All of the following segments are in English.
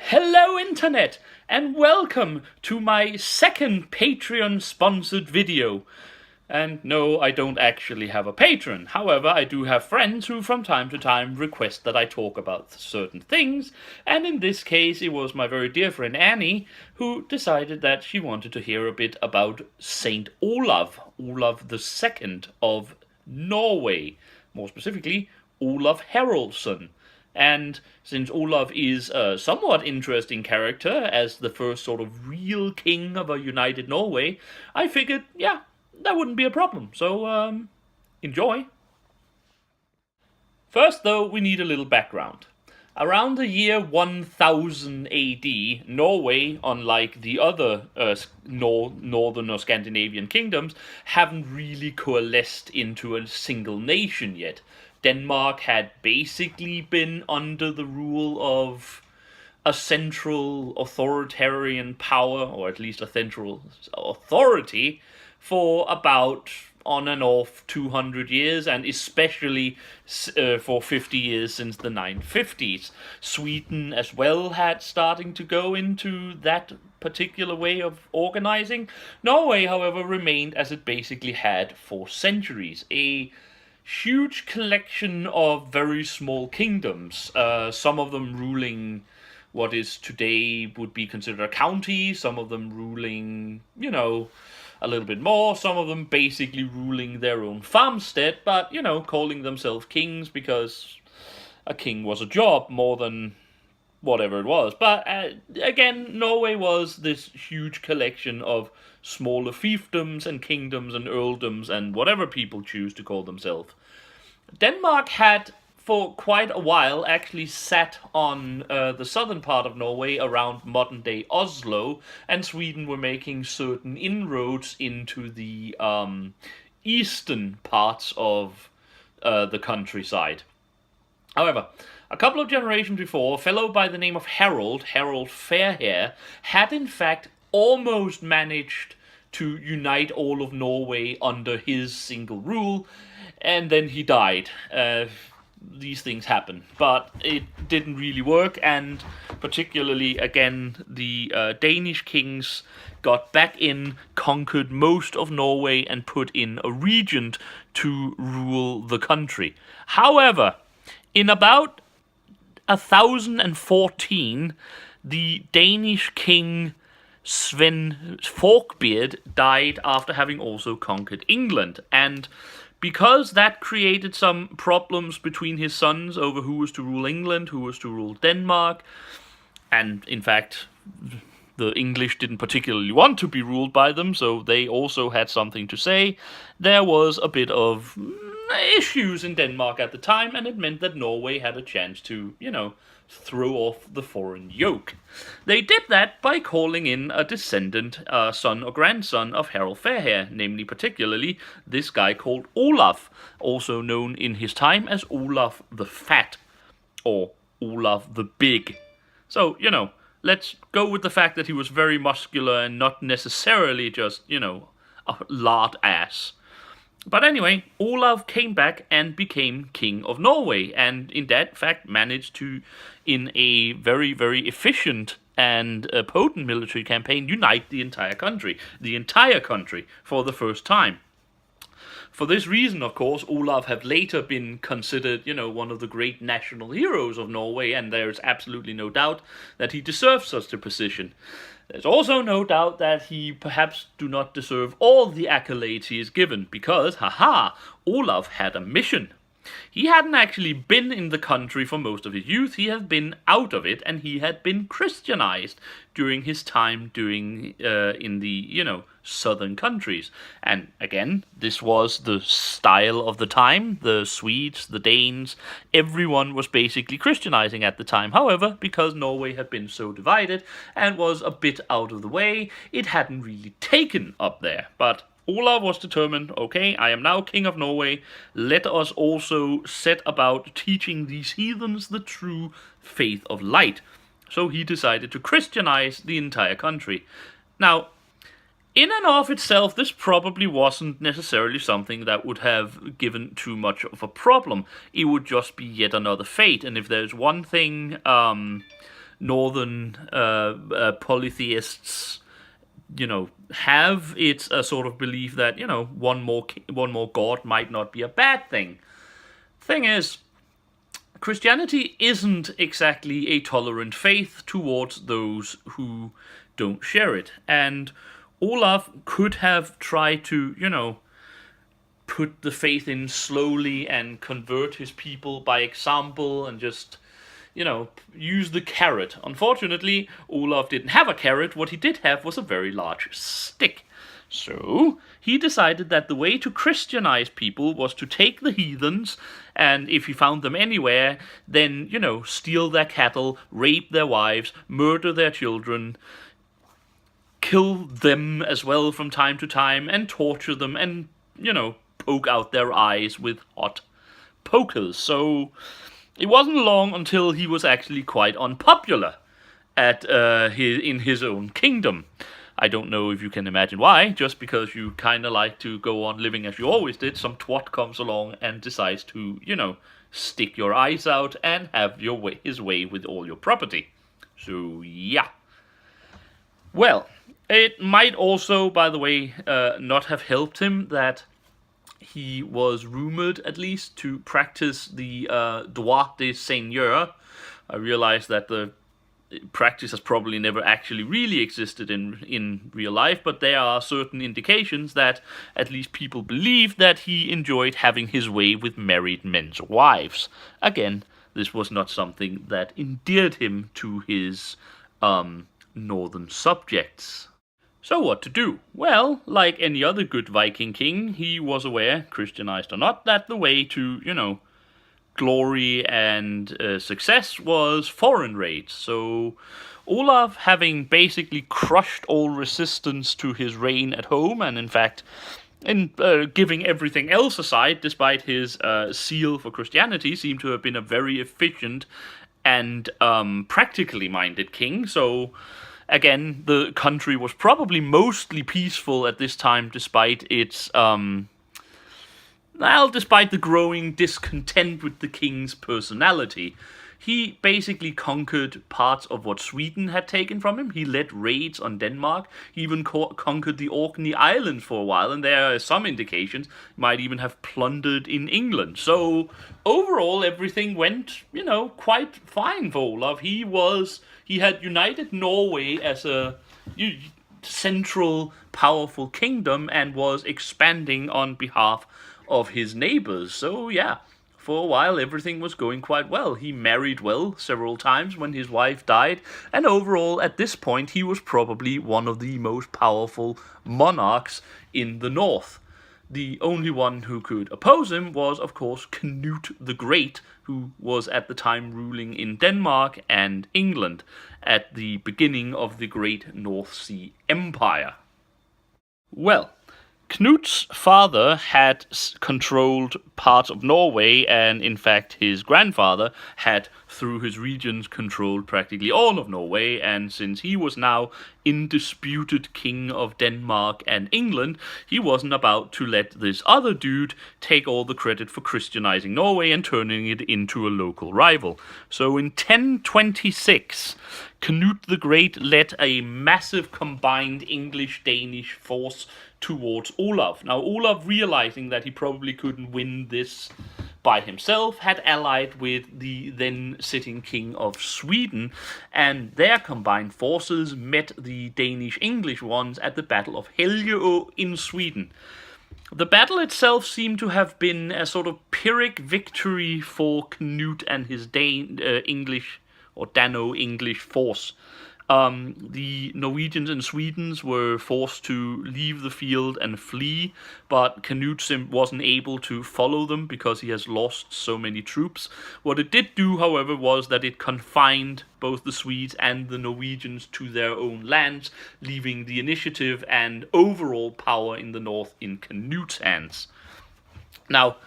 Hello Internet, and welcome to my second Patreon-sponsored video. And no, I don't actually have a patron. However, I do have friends who from time to time request that I talk about certain things, and in this case it was my very dear friend Annie who decided that she wanted to hear a bit about Saint Olav, Olav II of Norway, more specifically Olav Haraldsson. And since Olav is a somewhat interesting character as the first sort of real king of a united Norway, I figured, yeah, that wouldn't be a problem. So, enjoy. First, though, we need a little background. Around the year 1000 AD, Norway, unlike the other northern or Scandinavian kingdoms, haven't really coalesced into a single nation yet. Denmark had basically been under the rule of a central authoritarian power, or at least a central authority, for about on and off 200 years, and especially for 50 years since the 950s. Sweden as well had starting to go into that particular way of organizing. Norway, however, remained as it basically had for centuries, a huge collection of very small kingdoms, some of them ruling what is today would be considered a county, some of them ruling, a little bit more, some of them basically ruling their own farmstead, but, calling themselves kings because a king was a job more than whatever it was. But again, Norway was this huge collection of smaller fiefdoms and kingdoms and earldoms and whatever people choose to call themselves. Denmark had for quite a while actually sat on the southern part of Norway around modern day Oslo, and Sweden were making certain inroads into the eastern parts of the countryside. However, a couple of generations before, a fellow by the name of Harold Fairhair, had in fact almost managed to unite all of Norway under his single rule, and then he died. These things happen, but it didn't really work, and particularly, again, the Danish kings got back in, conquered most of Norway, and put in a regent to rule the country. However, in about 1014, the Danish king Sven Forkbeard died after having also conquered England, and because that created some problems between his sons over who was to rule England, who was to rule Denmark, and in fact, the English didn't particularly want to be ruled by them, so they also had something to say. There was a bit of issues in Denmark at the time, and it meant that Norway had a chance to, throw off the foreign yoke. They did that by calling in a descendant, son or grandson of Harold Fairhair, namely particularly this guy called Olaf, also known in his time as Olaf the Fat, or Olaf the Big. So, let's go with the fact that he was very muscular and not necessarily just, a lard ass. But anyway, Olav came back and became king of Norway, and in that fact managed to, in a very, very efficient and potent military campaign, unite the entire country for the first time. For this reason, of course, Olav have later been considered, one of the great national heroes of Norway, and there's absolutely no doubt that he deserves such a position. There's also no doubt that he perhaps do not deserve all the accolades he is given, because, Olav had a mission. He hadn't actually been in the country for most of his youth, he had been out of it, and he had been Christianized during his time in the, southern countries. And again, this was the style of the time. The Swedes, the Danes, everyone was basically Christianizing at the time. However, because Norway had been so divided and was a bit out of the way, it hadn't really taken up there. But Olav was determined, okay, I am now king of Norway, let us also set about teaching these heathens the true faith of light. So he decided to Christianize the entire country. Now, in and of itself, this probably wasn't necessarily something that would have given too much of a problem. It would just be yet another fate, and if there's one thing northern polytheists, have. It's a sort of belief that one more god might not be a bad thing. Thing is, Christianity isn't exactly a tolerant faith towards those who don't share it, and Olaf could have tried to, put the faith in slowly and convert his people by example and just, use the carrot. Unfortunately, Olaf didn't have a carrot. What he did have was a very large stick. So he decided that the way to Christianize people was to take the heathens, and if he found them anywhere, then, steal their cattle, rape their wives, murder their children, kill them as well from time to time, and torture them, and, poke out their eyes with hot pokers. So it wasn't long until he was actually quite unpopular in his own kingdom. I don't know if you can imagine why. Just because you kind of like to go on living as you always did, some twat comes along and decides to, stick your eyes out and have his way with all your property. So, yeah. Well, it might also, by the way, not have helped him that he was rumored, at least, to practice the droit de seigneur. I realize that the practice has probably never actually really existed in real life, but there are certain indications that at least people believe that he enjoyed having his way with married men's wives. Again, this was not something that endeared him to his northern subjects. So what to do? Well, like any other good Viking king, he was aware, Christianized or not, that the way to, glory and success was foreign raids. So Olaf, having basically crushed all resistance to his reign at home, and in fact, giving everything else aside, despite his zeal for Christianity, seemed to have been a very efficient and practically minded king. So again, the country was probably mostly peaceful at this time, despite its despite the growing discontent with the king's personality. He basically conquered parts of what Sweden had taken from him. He led raids on Denmark. He even conquered the Orkney Islands for a while, and there are some indications he might even have plundered in England. So overall, everything went, quite fine for Olav. He had united Norway as a central, powerful kingdom and was expanding on behalf of his neighbors. So yeah, for a while everything was going quite well. He married well several times when his wife died, and overall at this point he was probably one of the most powerful monarchs in the north. The only one who could oppose him was, of course, Canute the Great, who was at the time ruling in Denmark and England at the beginning of the Great North Sea Empire. Well, Knute's father had controlled parts of Norway, and in fact his grandfather had, through his regions, controlled practically all of Norway, and since he was now undisputed king of Denmark and England, he wasn't about to let this other dude take all the credit for Christianizing Norway and turning it into a local rival. So in 1026, Canute the Great led a massive combined English-Danish force towards Olav. Now, Olav, realizing that he probably couldn't win this by himself, had allied with the then sitting king of Sweden, and their combined forces met the Danish-English ones at the Battle of Helgeå in Sweden. The battle itself seemed to have been a sort of Pyrrhic victory for Canute and his English or Dano-English force. The Norwegians and Swedes were forced to leave the field and flee, but Canute wasn't able to follow them because he has lost so many troops. What it did do, however, was that it confined both the Swedes and the Norwegians to their own lands, leaving the initiative and overall power in the north in Canute's hands. Now,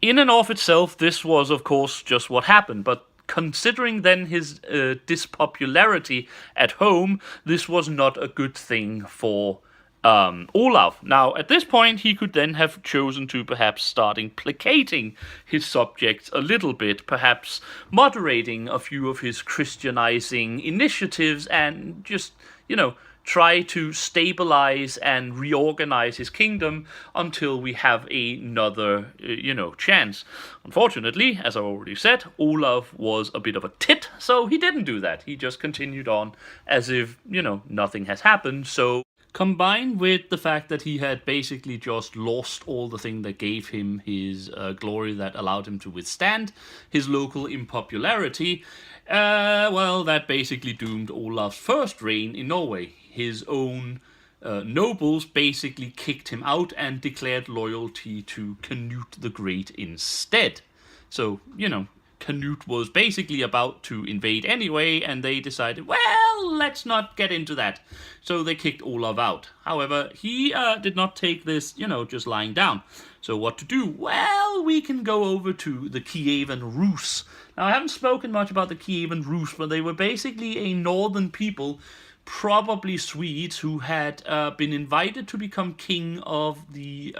in and of itself, this was, of course, just what happened, but considering then his dispopularity at home, this was not a good thing for Olav. Now, at this point, he could then have chosen to perhaps starting placating his subjects a little bit, perhaps moderating a few of his Christianizing initiatives, and just, try to stabilize and reorganize his kingdom until we have another, chance. Unfortunately, as I already said, Olav was a bit of a tit, so he didn't do that. He just continued on as if, nothing has happened. So combined with the fact that he had basically just lost all the thing that gave him his glory, that allowed him to withstand his local impopularity, that basically doomed Olav's first reign in Norway. His own nobles basically kicked him out and declared loyalty to Canute the Great instead. So, Canute was basically about to invade anyway, and they decided, well, let's not get into that. So they kicked Olav out. However, he did not take this, just lying down. So what to do? Well, we can go over to the Kievan Rus. Now, I haven't spoken much about the Kievan Rus, but they were basically a northern people, probably Swedes, who had been invited to become king of the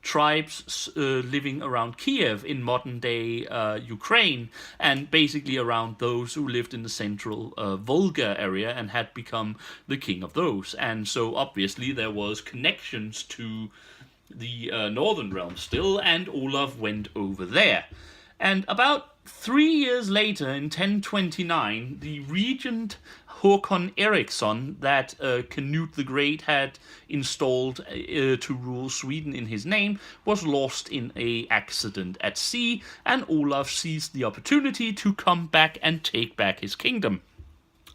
tribes living around Kiev in modern-day Ukraine, and basically around those who lived in the central Volga area and had become the king of those. And so obviously there was connections to the northern realm still, and Olav went over there. And about 3 years later, in 1029, the regent Håkon Eriksson, that Canute the Great had installed to rule Sweden in his name, was lost in an accident at sea, and Olav seized the opportunity to come back and take back his kingdom.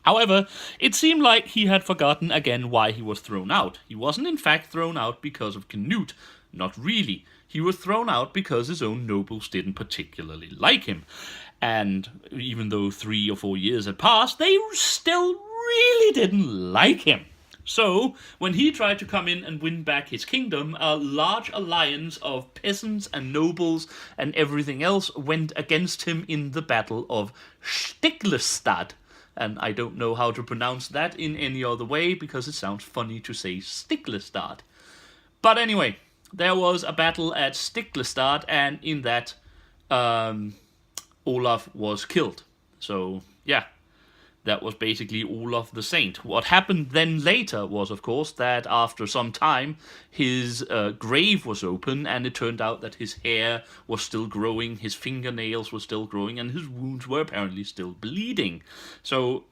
However, it seemed like he had forgotten again why he was thrown out. He wasn't in fact thrown out because of Canute. Not really. He was thrown out because his own nobles didn't particularly like him. And even though 3 or 4 years had passed, they still really didn't like him. So, when he tried to come in and win back his kingdom, a large alliance of peasants and nobles and everything else went against him in the Battle of Stiklestad. And I don't know how to pronounce that in any other way, because it sounds funny to say Stiklestad. But anyway, there was a battle at Stiklestad, and in that, Olav was killed. So, yeah, that was basically Olav the Saint. What happened then later was, of course, that after some time, his grave was open, and it turned out that his hair was still growing, his fingernails were still growing, and his wounds were apparently still bleeding. So,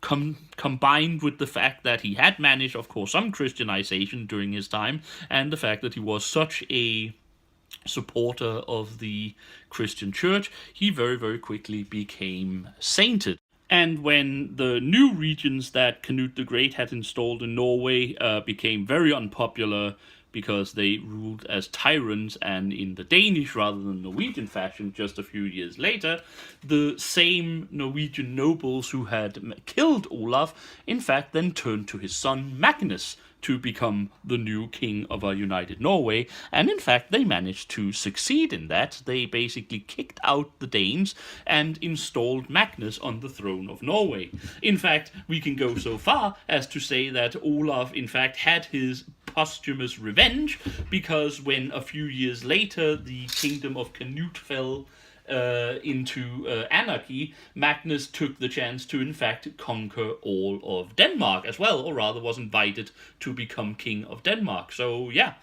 combined with the fact that he had managed, of course, some Christianization during his time, and the fact that he was such a supporter of the Christian church, he very, very quickly became sainted. And when the new regions that Canute the Great had installed in Norway became very unpopular because they ruled as tyrants and in the Danish rather than Norwegian fashion just a few years later, the same Norwegian nobles who had killed Olav, in fact, then turned to his son Magnus to become the new king of a united Norway, and in fact they managed to succeed in that. They basically kicked out the Danes and installed Magnus on the throne of Norway. In fact, we can go so far as to say that Olav in fact had his posthumous revenge, because when a few years later the kingdom of Canute fell into anarchy, Magnus took the chance to in fact conquer all of Denmark as well, or rather was invited to become king of Denmark. So yeah,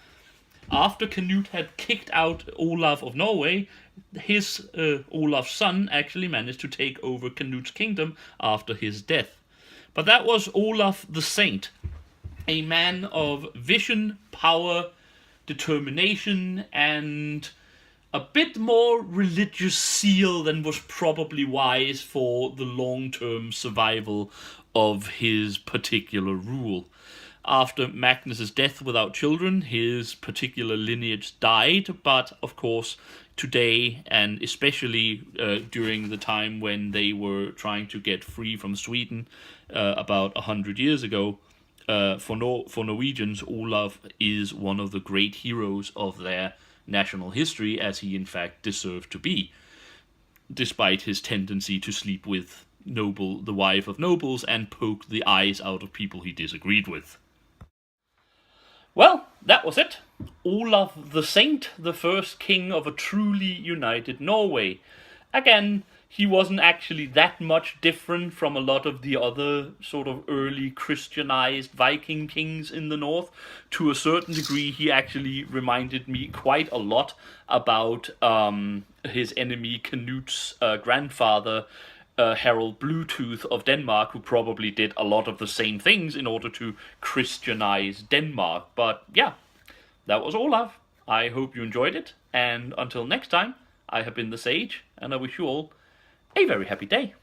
after Canute had kicked out Olav of Norway, his Olaf's son actually managed to take over Canute's kingdom after his death. But that was Olav the Saint, a man of vision, power, determination, and a bit more religious zeal than was probably wise for the long-term survival of his particular rule. After Magnus's death without children, his particular lineage died, but of course today, and especially during the time when they were trying to get free from Sweden about 100 years ago, for Norwegians, Olav is one of the great heroes of their national history, as he in fact deserved to be, despite his tendency to sleep with the wife of nobles and poke the eyes out of people he disagreed with. Well, that was it. Olav the Saint, the first king of a truly united Norway. Again, he wasn't actually that much different from a lot of the other sort of early Christianized Viking kings in the north. To a certain degree, he actually reminded me quite a lot about his enemy Canut's grandfather, Harald Bluetooth of Denmark, who probably did a lot of the same things in order to Christianize Denmark. But yeah, that was Olaf. I hope you enjoyed it, and until next time, I have been the Sage, and I wish you all a very happy day.